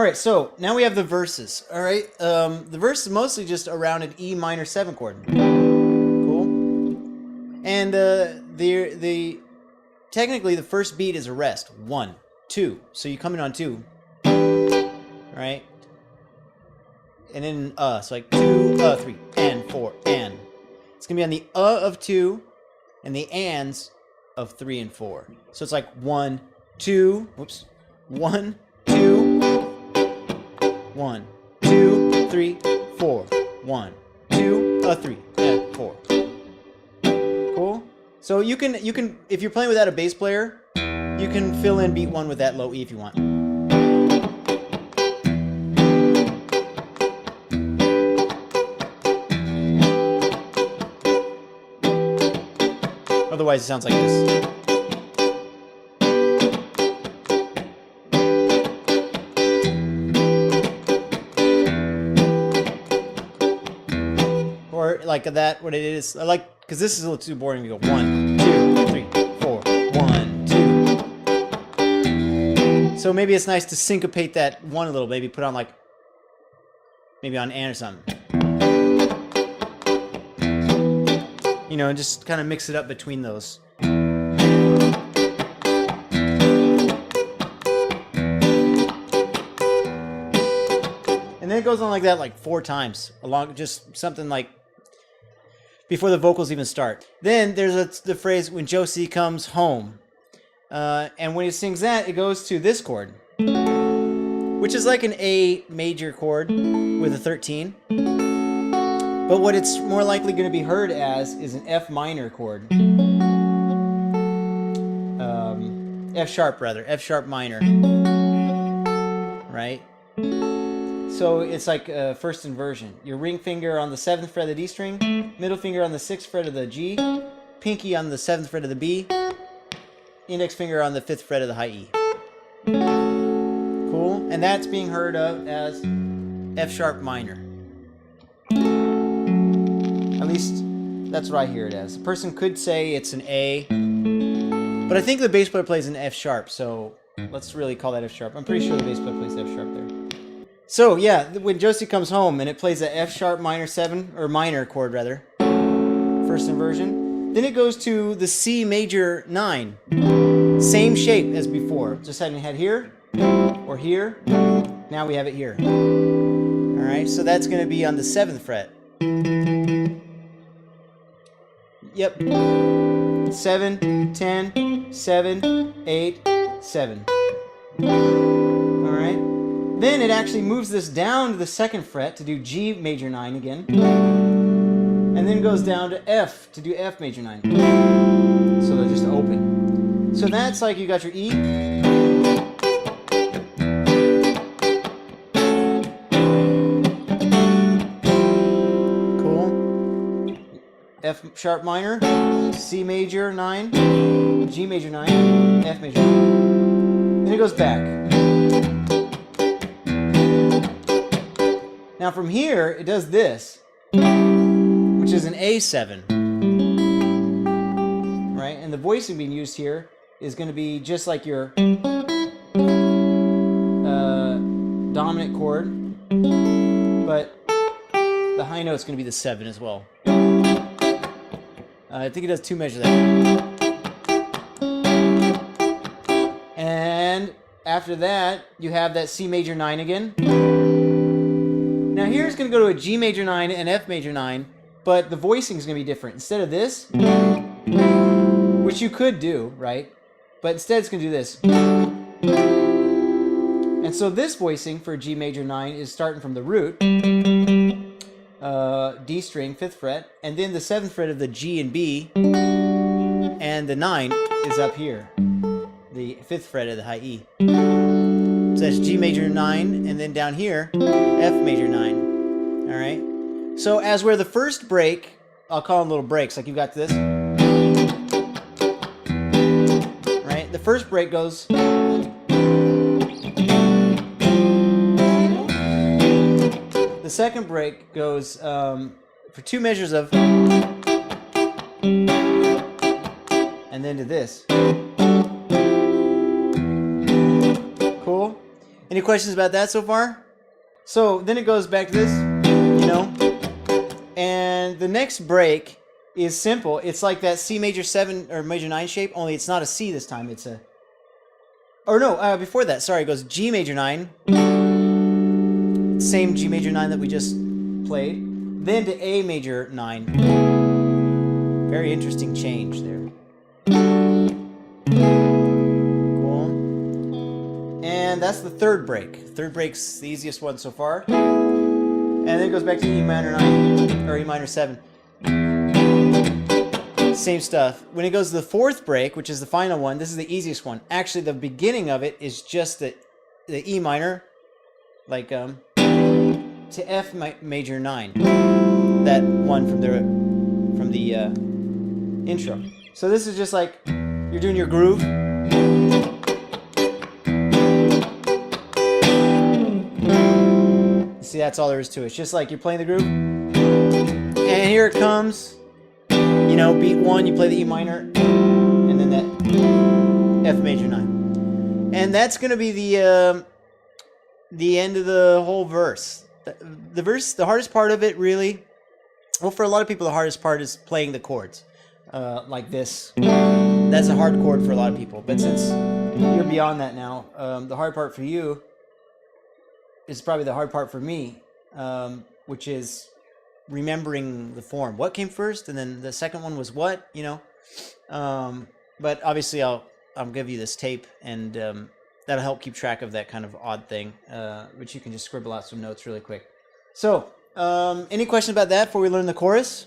right, so now we have the verses. All right, the verse is mostly just around an E minor 7 chord. Cool. And the technically the first beat is a rest. 1, 2. So you come in on 2. All right. And then so like 2, 3, and 4, and. It's gonna be on the of 2 and the ands of 3 and 4. So it's like 1, 2, whoops, 1, 2, 1, 2, 3, 4, 1, 2, 3, and 4. Cool. So you can if you're playing without a bass player, you can fill in beat 1 with that low E if you want. Otherwise, it sounds like this. Or like that, what it is. I like, because this is a little too boring. You go 1, 2, 3, 4, 1, 2. So maybe it's nice to syncopate that 1 a little. Maybe put on like, maybe on and or something. You know, and just kind of mix it up between those. And then it goes on like that like 4 times, along just something like before the vocals even start. Then there's the phrase when Josie comes home, and when he sings that, it goes to this chord, which is like an A major chord with a 13. But what it's more likely going to be heard as is an F minor chord. F sharp rather, F sharp minor. Right? So it's like a first inversion. Your ring finger on the 7th fret of the D string, middle finger on the 6th fret of the G, pinky on the 7th fret of the B, index finger on the 5th fret of the high E. Cool? And that's being heard of as F sharp minor. At least that's what I hear it as. A person could say it's an A, but I think the bass player plays an F sharp, so let's really call that F sharp. I'm pretty sure the bass player plays F sharp there. So yeah, when Josie comes home and it plays a F sharp minor 7, or minor chord rather, first inversion, then it goes to the C major 9. Same shape as before, just having it had here, or here, now we have it here. Alright, so that's going to be on the 7th fret. Yep. 7, 10, 7, 8, 7. Alright. Then it actually moves this down to the 2nd fret to do G major 9 again. And then goes down to F to do F major 9. So they're just open. So that's like you got your E. F sharp minor, C major 9, G major 9, F major 9. Then it goes back. Now from here, it does this, which is an A7. Right? And the voicing being used here is going to be just like your dominant chord, but the high note is going to be the 7 as well. I think it does 2 measures there. And after that, you have that C major 9 again. Now here it's going to go to a G major 9 and F major 9, but the voicing is going to be different. Instead of this, which you could do, right? But instead it's going to do this. And so this voicing for G major 9 is starting from the root, D string, 5th fret, and then the 7th fret of the G and B, and the 9 is up here, the 5th fret of the high E. So that's G major 9, and then down here, F major 9. All right. So as where the first break, I'll call them little breaks, like you've got this. Right. The first break goes. The second break goes for 2 measures of, and then to this. Cool? Any questions about that so far? So then it goes back to this, you know, and the next break is simple. It's like that C major 7 or major 9 shape, only it's not a C this time. It's a, or no, before that, sorry, it goes G major 9, same G major 9 that we just played, then to A major 9. Very interesting change there. And that's the third break. Third break's the easiest one so far. And then it goes back to E minor 9, or E minor 7. Same stuff. When it goes to the fourth break, which is the final one, this is the easiest one. Actually, the beginning of it is just the E minor, like to F major 9. That one from the intro. So this is just like you're doing your groove. See, that's all there is to it. It's just like you're playing the groove. And here it comes. You know, beat 1, you play the E minor, and then that F major 9. And that's going to be the end of the whole verse. The verse, the hardest part of it really, well, for a lot of people, the hardest part is playing the chords. Like this. That's a hard chord for a lot of people. But since you're beyond that now, the hard part for you is probably the hard part for me, which is remembering the form. What came first, and then the second one was what, you know. But obviously, I'll give you this tape, and that'll help keep track of that kind of odd thing, which you can just scribble out some notes really quick. So, any questions about that before we learn the chorus?